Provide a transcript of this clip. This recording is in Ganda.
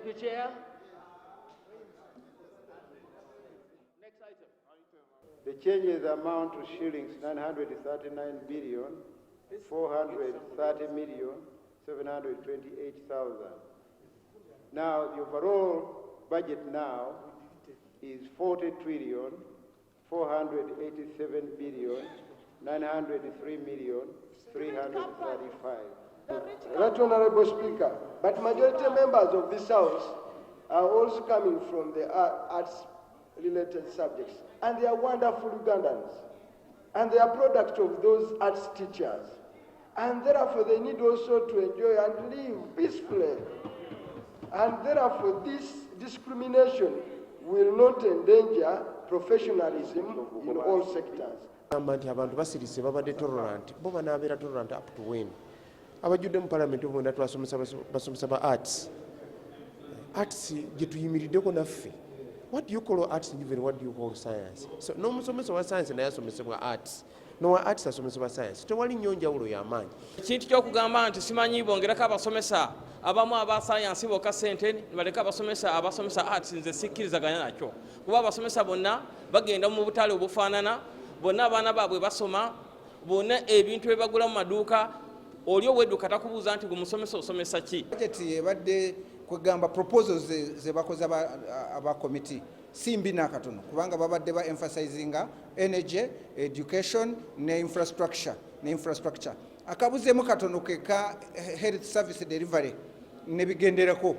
Thank you, Chair. Next item. The changes amount to shillings 939 billion, 430 million, 728,000. Now, the overall budget now is 40 trillion, 487 billion, 903 million, 335. Right, Honorable Speaker, but majority members of this House are also coming from the arts-related subjects, and they are wonderful Ugandans, and they are product of those arts teachers, and therefore they need also to enjoy and live peacefully, and therefore this discrimination will not endanger professionalism in all sectors. Abantu basirise babadde tolerant bo banabeera tolerant up to when abajjudde mu parliament obunda basomesa ba arts gye tuyimiriddeko naffe. What do you call arts even what do you call science? So n'omusomesa wa science naye asomesebwa arts nowa arts asomesebwa science, tewali nnyo njawulo y'amaanyi. Ekintu ky'okugamba nti simanyi bongerako abasomesa abamu aba science bokka ssente nibaleka abasomesa arts, nze sikkirizaganya nakyo kuba abasomesa bonna bagenda mu butale obufaanana, bonna abaana baabwe basoma, bonna ebintu bye bagula mu maduuka. Oli ow'edduuka takubuuza nti gwe osomesa ki. Budget ebadde kwegamba proposals ze bakoze aba committee simbi nakatono kubanga babadde ba emphasizinga energy, education ne infrastructure. Akabuzeemu katono ke ka health service delivery ne bigenderako.